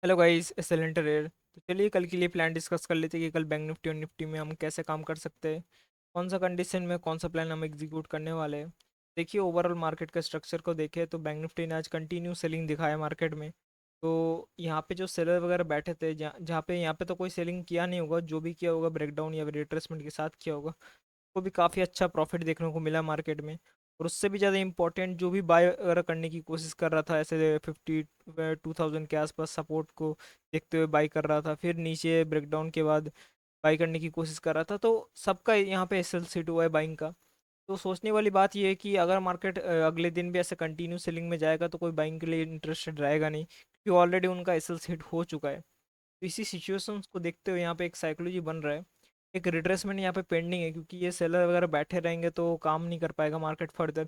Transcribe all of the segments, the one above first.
Hello guys, excellent rare. तो चलिए कल के लिए प्लान डिस्कस कर लेते हैं कि कल बैंक निफ्टी और निफ्टी में हम कैसे काम कर सकते हैं। कौन सा कंडीशन में कौन सा प्लान हम एग्जीक्यूट करने वाले हैं। देखिए, ओवरऑल मार्केट का स्ट्रक्चर को देखें तो बैंक निफ्टी ने आज कंटिन्यू सेलिंग दिखाया मार्केट में। तो यहाँ पे जो सेलर वगैरह बैठे थे, जहाँ जहाँ पे यहाँ पे तो कोई सेलिंग किया नहीं होगा, जो भी किया होगा ब्रेकडाउन या रिट्रेसमेंट के साथ किया होगा। को भी काफ़ी अच्छा प्रॉफिट देखने को मिला मार्केट में। और उससे भी ज़्यादा इंपॉर्टेंट, जो भी बाय वगैरह करने की कोशिश कर रहा था ऐसे 52,000 के आसपास सपोर्ट को देखते हुए बाई कर रहा था, फिर नीचे ब्रेकडाउन के बाद बाई करने की कोशिश कर रहा था, तो सबका यहाँ पे एस एल सीट हुआ है बाइंग का। तो सोचने वाली बात यह है कि अगर मार्केट अगले दिन भी ऐसे कंटिन्यू सेलिंग में जाएगा तो कोई बाइंग के लिए इंटरेस्टेड रहेगा नहीं, क्योंकि ऑलरेडी उनका एस एल सीट हो चुका है। तो इसी सिचुएशंस को देखते हुए यहाँ पे एक साइकोलॉजी बन रहा है। एक रिट्रेसमेंट यहाँ पे पेंडिंग है, क्योंकि ये सेलर वगैरह बैठे रहेंगे तो काम नहीं कर पाएगा मार्केट फर्दर।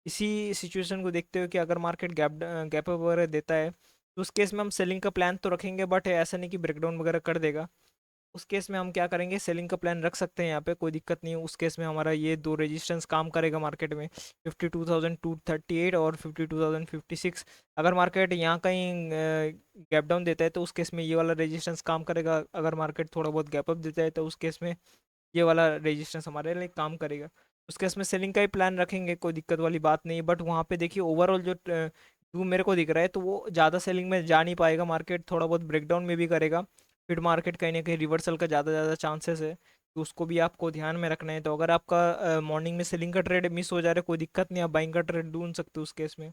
इसी सिचुएशन को देखते हुए कि अगर मार्केट गैप गैप वगैरह देता है तो उस केस में हम सेलिंग का प्लान तो रखेंगे, बट ऐसा नहीं कि ब्रेकडाउन वगैरह कर देगा। उस केस में हम क्या करेंगे, सेलिंग का प्लान रख सकते हैं, यहाँ पे कोई दिक्कत नहीं है। उस केस में हमारा ये दो रेजिस्टेंस काम करेगा मार्केट में, 52,238 और 52,056। अगर मार्केट यहाँ कहीं गैप डाउन देता है तो उस केस में ये वाला रेजिस्टेंस काम करेगा। अगर मार्केट थोड़ा बहुत गैप अप देता है तो उस केस में ये वाला रेजिस्टेंस हमारे लिए काम करेगा। उस केस में सेलिंग का ही प्लान रखेंगे, कोई दिक्कत वाली बात नहीं। बट वहाँ पे देखिए, ओवरऑल जो व्यू मेरे को दिख रहा है तो वो ज़्यादा सेलिंग में जा नहीं पाएगा, मार्केट थोड़ा बहुत ब्रेकडाउन में भी करेगा। फिर मार्केट कहीं ना कहीं रिवर्सल का ज़्यादा ज़्यादा चांसेस है, तो उसको भी आपको ध्यान में रखना है। तो अगर आपका मॉर्निंग में सेलिंग का ट्रेड मिस हो जा रहा है, कोई दिक्कत नहीं, आप बाइंग का ट्रेड ढूंढ सकते हो उस केस में।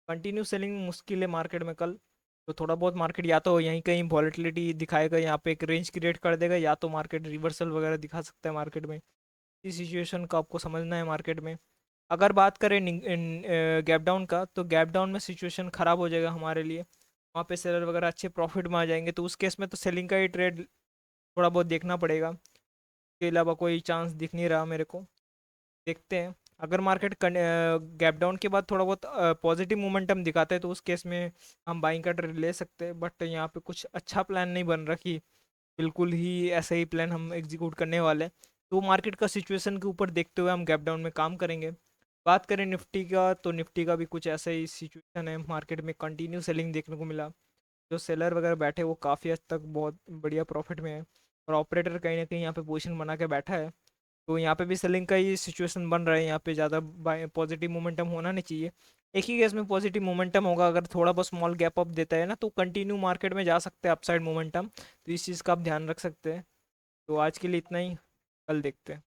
कंटिन्यू सेलिंग मुश्किल है मार्केट में कल। तो थोड़ा बहुत मार्केट या तो यहीं कहीं वॉलेटिलिटी दिखाएगा, यहाँ पे एक रेंज क्रिएट कर देगा, या तो मार्केट रिवर्सल वगैरह दिखा सकता है मार्केट में। इस सिचुएशन का आपको समझना है मार्केट में। अगर बात करें गैप डाउन का, तो गैप डाउन में सिचुएशन ख़राब हो जाएगा हमारे लिए। वहाँ पे सेलर वगैरह अच्छे प्रॉफिट में आ जाएंगे, तो उस केस में तो सेलिंग का ही ट्रेड थोड़ा बहुत देखना पड़ेगा। इसके अलावा कोई चांस दिख नहीं रहा मेरे को। देखते हैं। अगर मार्केट गैप डाउन के बाद थोड़ा बहुत पॉजिटिव मोमेंटम दिखाता है तो उस केस में हम बाइंग का ट्रेड ले सकते हैं। बट यहाँ पे कुछ अच्छा प्लान नहीं बन रखी, बिल्कुल ही ऐसा ही प्लान हम एग्जीक्यूट करने वाले हैं। तो मार्केट का सिचुएशन के ऊपर देखते हुए हम गैप डाउन में काम करेंगे। बात करें निफ्टी का, तो निफ्टी का भी कुछ ऐसा ही सिचुएशन है, मार्केट में कंटिन्यू सेलिंग देखने को मिला। जो सेलर वगैरह बैठे वो काफ़ी हद तक बहुत बढ़िया प्रॉफिट में है, और ऑपरेटर कहीं ना कहीं यहाँ पे पोजीशन बना के बैठा है। तो यहाँ पे भी सेलिंग का ही सिचुएशन बन रहा है, यहाँ पे ज़्यादा पॉजिटिव मोमेंटम होना नहीं चाहिए। एक ही केस में पॉजिटिव मोमेंटम होगा, अगर थोड़ा बहुत स्मॉल गैप अप देता है ना तो कंटिन्यू मार्केट में जा सकते हैं अपसाइड मोमेंटम। तो इस चीज़ का आप ध्यान रख सकते हैं। तो आज के लिए इतना ही, कल देखते हैं।